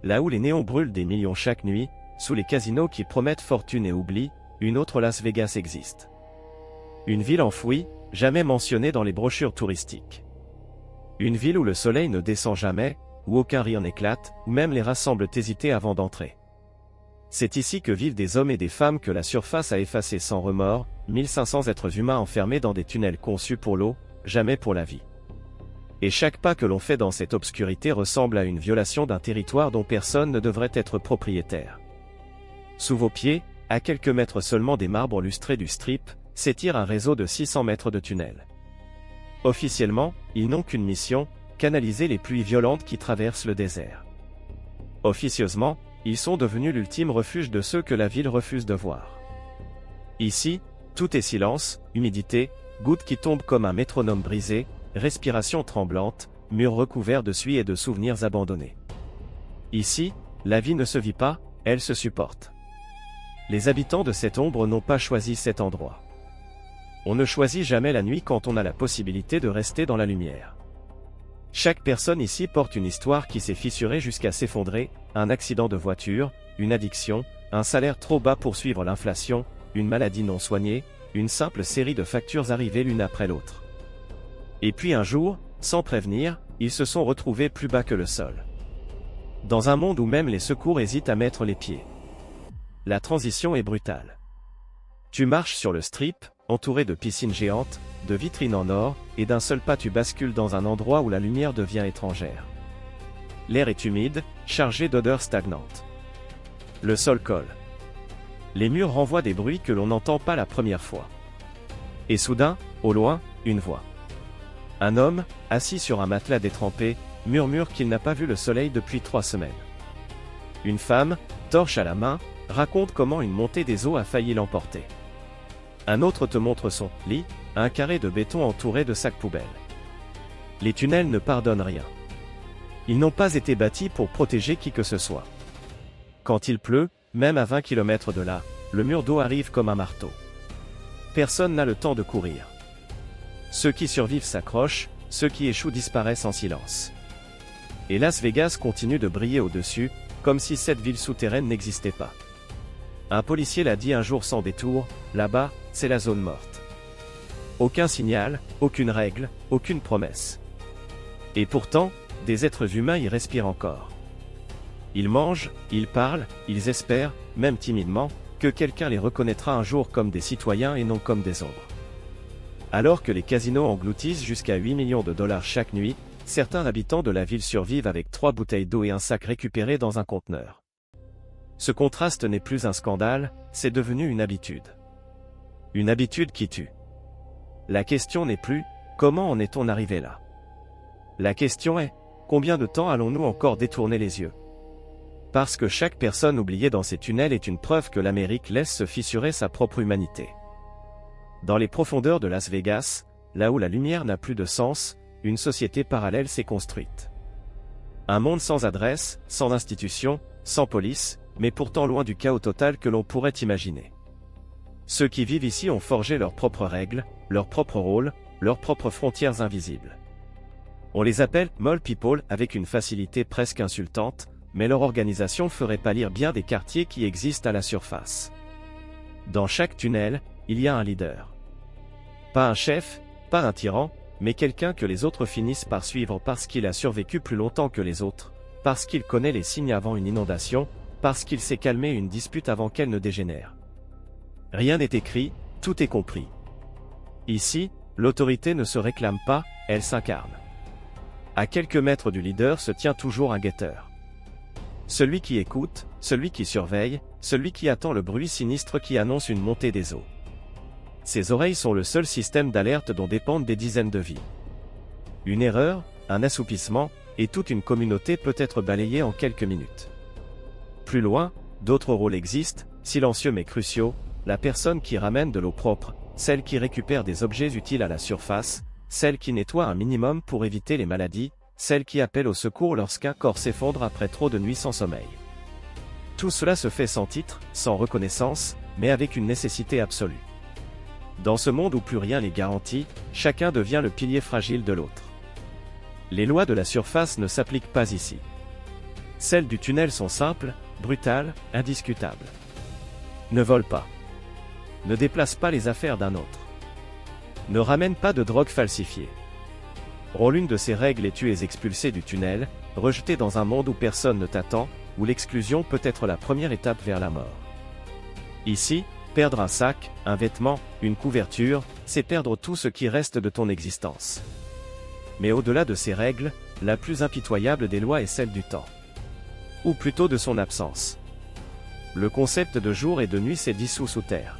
là où les néons brûlent des millions chaque nuit, sous les casinos qui promettent fortune et oubli, une autre Las Vegas existe. Une ville enfouie, jamais mentionnée dans les brochures touristiques. Une ville où le soleil ne descend jamais, où aucun rire n'éclate, où même les rats semblent hésiter avant d'entrer. C'est ici que vivent des hommes et des femmes que la surface a effacés sans remords, 1500 êtres humains enfermés dans des tunnels conçus pour l'eau, jamais pour la vie. Et chaque pas que l'on fait dans cette obscurité ressemble à une violation d'un territoire dont personne ne devrait être propriétaire. Sous vos pieds, à quelques mètres seulement des marbres lustrés du Strip, s'étire un réseau de 600 mètres de tunnels. Officiellement, ils n'ont qu'une mission, canaliser les pluies violentes qui traversent le désert. Officieusement, ils sont devenus l'ultime refuge de ceux que la ville refuse de voir. Ici, tout est silence, humidité, gouttes qui tombent comme un métronome brisé, respiration tremblante, murs recouverts de suie et de souvenirs abandonnés. Ici, la vie ne se vit pas, elle se supporte. Les habitants de cette ombre n'ont pas choisi cet endroit. On ne choisit jamais la nuit quand on a la possibilité de rester dans la lumière. Chaque personne ici porte une histoire qui s'est fissurée jusqu'à s'effondrer, un accident de voiture, une addiction, un salaire trop bas pour suivre l'inflation, une maladie non soignée, une simple série de factures arrivées l'une après l'autre. Et puis un jour, sans prévenir, ils se sont retrouvés plus bas que le sol. Dans un monde où même les secours hésitent à mettre les pieds. La transition est brutale. Tu marches sur le Strip, entouré de piscines géantes, de vitrines en or, et d'un seul pas tu bascules dans un endroit où la lumière devient étrangère. L'air est humide, chargé d'odeurs stagnantes. Le sol colle. Les murs renvoient des bruits que l'on n'entend pas la première fois. Et soudain, au loin, une voix. Un homme, assis sur un matelas détrempé, murmure qu'il n'a pas vu le soleil depuis 3 semaines. Une femme, torche à la main, raconte comment une montée des eaux a failli l'emporter. Un autre te montre son lit, un carré de béton entouré de sacs poubelles. Les tunnels ne pardonnent rien. Ils n'ont pas été bâtis pour protéger qui que ce soit. Quand il pleut, même à 20 km de là, le mur d'eau arrive comme un marteau. Personne n'a le temps de courir. Ceux qui survivent s'accrochent, ceux qui échouent disparaissent en silence. Et Las Vegas continue de briller au-dessus, comme si cette ville souterraine n'existait pas. Un policier l'a dit un jour sans détour, là-bas, c'est la zone morte. Aucun signal, aucune règle, aucune promesse. Et pourtant, des êtres humains y respirent encore. Ils mangent, ils parlent, ils espèrent, même timidement, que quelqu'un les reconnaîtra un jour comme des citoyens et non comme des ombres. Alors que les casinos engloutissent jusqu'à 8 millions de dollars chaque nuit, certains habitants de la ville survivent avec 3 bouteilles d'eau et un sac récupéré dans un conteneur. Ce contraste n'est plus un scandale, c'est devenu une habitude. Une habitude qui tue. La question n'est plus « Comment en est-on arrivé là ?» La question est « Combien de temps allons-nous encore détourner les yeux ?» Parce que chaque personne oubliée dans ces tunnels est une preuve que l'Amérique laisse se fissurer sa propre humanité. Dans les profondeurs de Las Vegas, là où la lumière n'a plus de sens, une société parallèle s'est construite. Un monde sans adresse, sans institution, sans police, mais pourtant loin du chaos total que l'on pourrait imaginer. Ceux qui vivent ici ont forgé leurs propres règles, leurs propres rôles, leurs propres frontières invisibles. On les appelle « Mole People » avec une facilité presque insultante, mais leur organisation ferait pâlir bien des quartiers qui existent à la surface. Dans chaque tunnel, il y a un leader. Pas un chef, pas un tyran, mais quelqu'un que les autres finissent par suivre parce qu'il a survécu plus longtemps que les autres, parce qu'il connaît les signes avant une inondation, parce qu'il sait calmer une dispute avant qu'elle ne dégénère. Rien n'est écrit, tout est compris. Ici, l'autorité ne se réclame pas, elle s'incarne. À quelques mètres du leader se tient toujours un guetteur. Celui qui écoute, celui qui surveille, celui qui attend le bruit sinistre qui annonce une montée des eaux. Ses oreilles sont le seul système d'alerte dont dépendent des dizaines de vies. Une erreur, un assoupissement, et toute une communauté peut être balayée en quelques minutes. Plus loin, d'autres rôles existent, silencieux mais cruciaux, la personne qui ramène de l'eau propre, celle qui récupère des objets utiles à la surface, celle qui nettoie un minimum pour éviter les maladies, celle qui appelle au secours lorsqu'un corps s'effondre après trop de nuits sans sommeil. Tout cela se fait sans titre, sans reconnaissance, mais avec une nécessité absolue. Dans ce monde où plus rien n'est garanti, chacun devient le pilier fragile de l'autre. Les lois de la surface ne s'appliquent pas ici. Celles du tunnel sont simples, brutales, indiscutables. Ne vole pas. Ne déplace pas les affaires d'un autre. Ne ramène pas de drogue falsifiée. Rôle l'une de ces règles et tu es expulsé du tunnel, rejeté dans un monde où personne ne t'attend, où l'exclusion peut être la première étape vers la mort. Ici, perdre un sac, un vêtement, une couverture, c'est perdre tout ce qui reste de ton existence. Mais au-delà de ces règles, la plus impitoyable des lois est celle du temps. Ou plutôt de son absence. Le concept de jour et de nuit s'est dissous sous terre.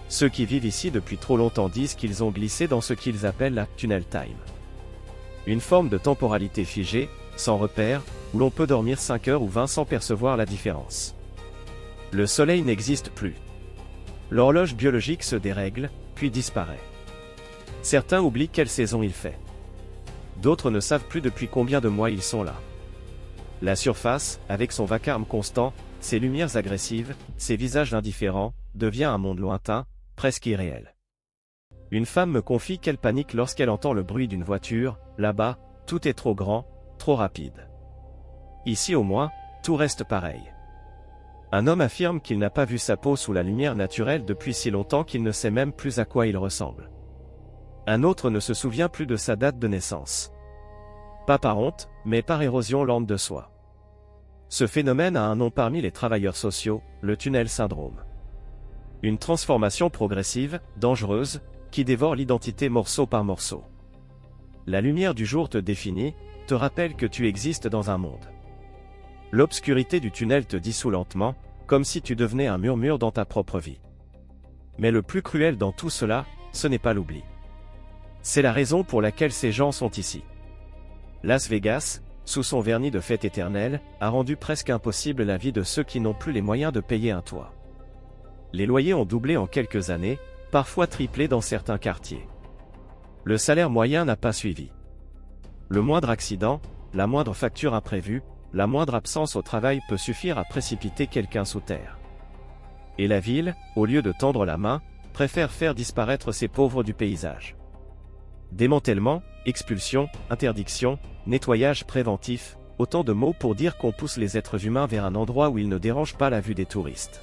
Ceux qui vivent ici depuis trop longtemps disent qu'ils ont glissé dans ce qu'ils appellent la tunnel time. Une forme de temporalité figée, sans repère, où l'on peut dormir 5 heures ou 20 sans percevoir la différence. Le soleil n'existe plus. L'horloge biologique se dérègle, puis disparaît. Certains oublient quelle saison il fait. D'autres ne savent plus depuis combien de mois ils sont là. La surface, avec son vacarme constant, ses lumières agressives, ses visages indifférents, devient un monde lointain, presque irréel. Une femme me confie qu'elle panique lorsqu'elle entend le bruit d'une voiture. Là-bas, tout est trop grand, trop rapide. Ici au moins, tout reste pareil. Un homme affirme qu'il n'a pas vu sa peau sous la lumière naturelle depuis si longtemps qu'il ne sait même plus à quoi il ressemble. Un autre ne se souvient plus de sa date de naissance. Pas par honte, mais par érosion lente de soi. Ce phénomène a un nom parmi les travailleurs sociaux, le tunnel syndrome. Une transformation progressive, dangereuse, qui dévore l'identité morceau par morceau. La lumière du jour te définit, te rappelle que tu existes dans un monde. L'obscurité du tunnel te dissout lentement, comme si tu devenais un murmure dans ta propre vie. Mais le plus cruel dans tout cela, ce n'est pas l'oubli. C'est la raison pour laquelle ces gens sont ici. Las Vegas, sous son vernis de fête éternelle, a rendu presque impossible la vie de ceux qui n'ont plus les moyens de payer un toit. Les loyers ont doublé en quelques années, parfois triplé dans certains quartiers. Le salaire moyen n'a pas suivi. Le moindre accident, la moindre facture imprévue, la moindre absence au travail peut suffire à précipiter quelqu'un sous terre. Et la ville, au lieu de tendre la main, préfère faire disparaître ces pauvres du paysage. Démantèlement, expulsion, interdiction, nettoyage préventif, autant de mots pour dire qu'on pousse les êtres humains vers un endroit où ils ne dérangent pas la vue des touristes.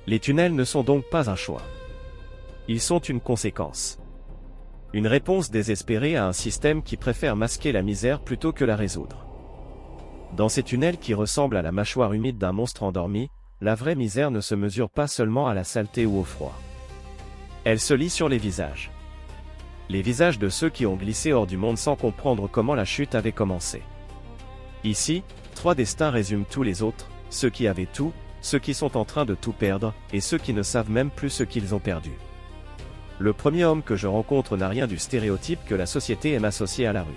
Les tunnels ne sont donc pas un choix. Ils sont une conséquence. Une réponse désespérée à un système qui préfère masquer la misère plutôt que la résoudre. Dans ces tunnels qui ressemblent à la mâchoire humide d'un monstre endormi, la vraie misère ne se mesure pas seulement à la saleté ou au froid. Elle se lit sur les visages. Les visages de ceux qui ont glissé hors du monde sans comprendre comment la chute avait commencé. Ici, 3 destins résument tous les autres, ceux qui avaient tout, ceux qui sont en train de tout perdre, et ceux qui ne savent même plus ce qu'ils ont perdu. Le premier homme que je rencontre n'a rien du stéréotype que la société aime associer à la rue.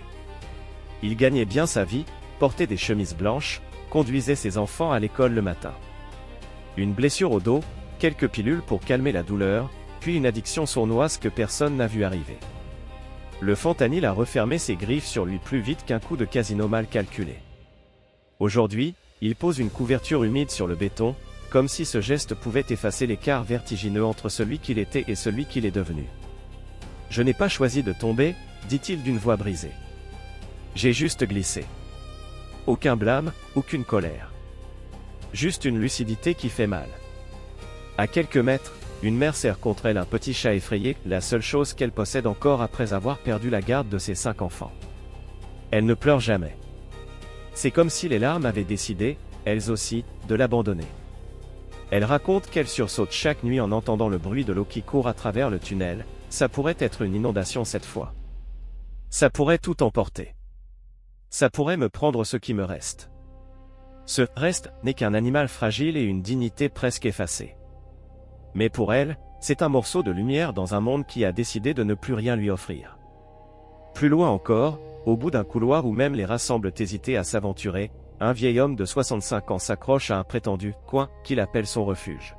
Il gagnait bien sa vie, portait des chemises blanches, conduisait ses enfants à l'école le matin. Une blessure au dos, quelques pilules pour calmer la douleur, puis une addiction sournoise que personne n'a vu arriver. Le fentanyl a refermé ses griffes sur lui plus vite qu'un coup de casino mal calculé. Aujourd'hui, il pose une couverture humide sur le béton, comme si ce geste pouvait effacer l'écart vertigineux entre celui qu'il était et celui qu'il est devenu. « Je n'ai pas choisi de tomber », dit-il d'une voix brisée. « J'ai juste glissé. » Aucun blâme, aucune colère. Juste une lucidité qui fait mal. À quelques mètres, une mère serre contre elle un petit chat effrayé, la seule chose qu'elle possède encore après avoir perdu la garde de ses 5 enfants. Elle ne pleure jamais. C'est comme si les larmes avaient décidé, elles aussi, de l'abandonner. Elle raconte qu'elle sursaute chaque nuit en entendant le bruit de l'eau qui court à travers le tunnel. Ça pourrait être une inondation cette fois. Ça pourrait tout emporter. Ça pourrait me prendre ce qui me reste. Ce reste n'est qu'un animal fragile et une dignité presque effacée. Mais pour elle, c'est un morceau de lumière dans un monde qui a décidé de ne plus rien lui offrir. Plus loin encore, au bout d'un couloir où même les rats semblent hésiter à s'aventurer, un vieil homme de 65 ans s'accroche à un prétendu coin qu'il appelle son refuge.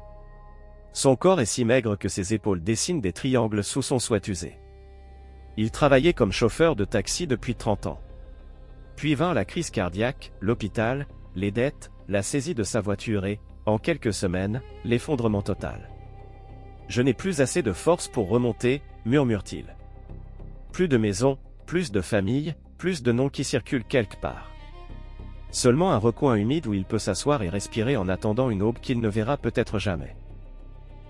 Son corps est si maigre que ses épaules dessinent des triangles sous son sweat usé. Il travaillait comme chauffeur de taxi depuis 30 ans. Puis vint la crise cardiaque, l'hôpital, les dettes, la saisie de sa voiture et, en quelques semaines, l'effondrement total. « Je n'ai plus assez de force pour remonter », murmure-t-il. Plus de maison, plus de famille, plus de noms qui circulent quelque part. Seulement un recoin humide où il peut s'asseoir et respirer en attendant une aube qu'il ne verra peut-être jamais.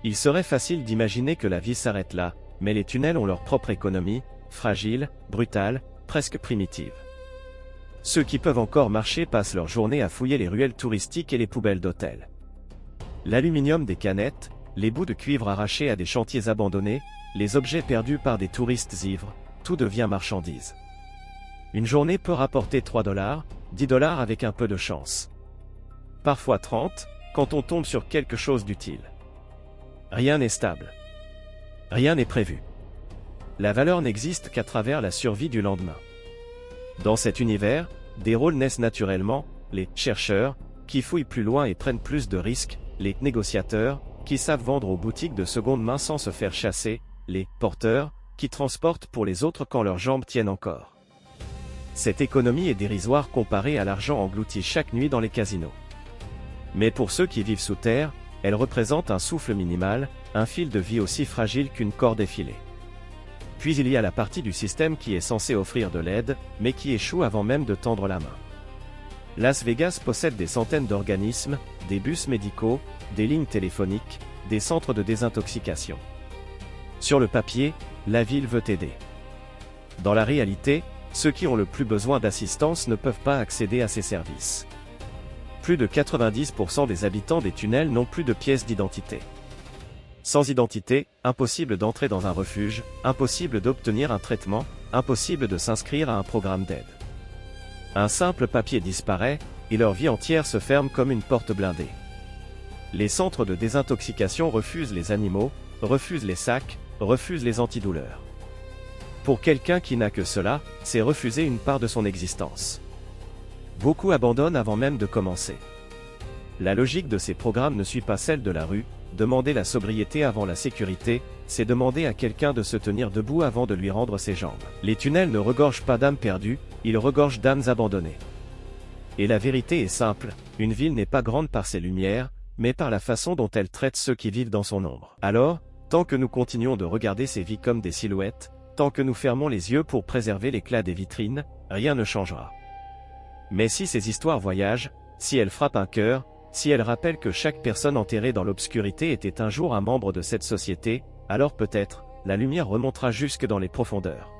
Il serait facile d'imaginer que la vie s'arrête là, mais les tunnels ont leur propre économie, fragile, brutale, presque primitive. Ceux qui peuvent encore marcher passent leur journée à fouiller les ruelles touristiques et les poubelles d'hôtels. L'aluminium des canettes, les bouts de cuivre arrachés à des chantiers abandonnés, les objets perdus par des touristes ivres, tout devient marchandise. Une journée peut rapporter 3 $, 10 $ avec un peu de chance. Parfois 30, quand on tombe sur quelque chose d'utile. Rien n'est stable. Rien n'est prévu. La valeur n'existe qu'à travers la survie du lendemain. Dans cet univers, des rôles naissent naturellement, les chercheurs, qui fouillent plus loin et prennent plus de risques, les négociateurs, qui savent vendre aux boutiques de seconde main sans se faire chasser, les porteurs, qui transportent pour les autres quand leurs jambes tiennent encore. Cette économie est dérisoire comparée à l'argent englouti chaque nuit dans les casinos. Mais pour ceux qui vivent sous terre, elle représente un souffle minimal, un fil de vie aussi fragile qu'une corde effilée. Puis il y a la partie du système qui est censée offrir de l'aide, mais qui échoue avant même de tendre la main. Las Vegas possède des centaines d'organismes, des bus médicaux, des lignes téléphoniques, des centres de désintoxication. Sur le papier, la ville veut aider. Dans la réalité, ceux qui ont le plus besoin d'assistance ne peuvent pas accéder à ces services. Plus de 90% des habitants des tunnels n'ont plus de pièce d'identité. Sans identité, impossible d'entrer dans un refuge, impossible d'obtenir un traitement, impossible de s'inscrire à un programme d'aide. Un simple papier disparaît, et leur vie entière se ferme comme une porte blindée. Les centres de désintoxication refusent les animaux, refusent les sacs, refusent les antidouleurs. Pour quelqu'un qui n'a que cela, c'est refuser une part de son existence. Beaucoup abandonnent avant même de commencer. La logique de ces programmes ne suit pas celle de la rue. Demander la sobriété avant la sécurité, c'est demander à quelqu'un de se tenir debout avant de lui rendre ses jambes. Les tunnels ne regorgent pas d'âmes perdues, ils regorgent d'âmes abandonnées. Et la vérité est simple, une ville n'est pas grande par ses lumières, mais par la façon dont elle traite ceux qui vivent dans son ombre. Alors, tant que nous continuons de regarder ces vies comme des silhouettes, tant que nous fermons les yeux pour préserver l'éclat des vitrines, rien ne changera. Mais si ces histoires voyagent, si elles frappent un cœur, si elles rappellent que chaque personne enterrée dans l'obscurité était un jour un membre de cette société, alors peut-être, la lumière remontera jusque dans les profondeurs.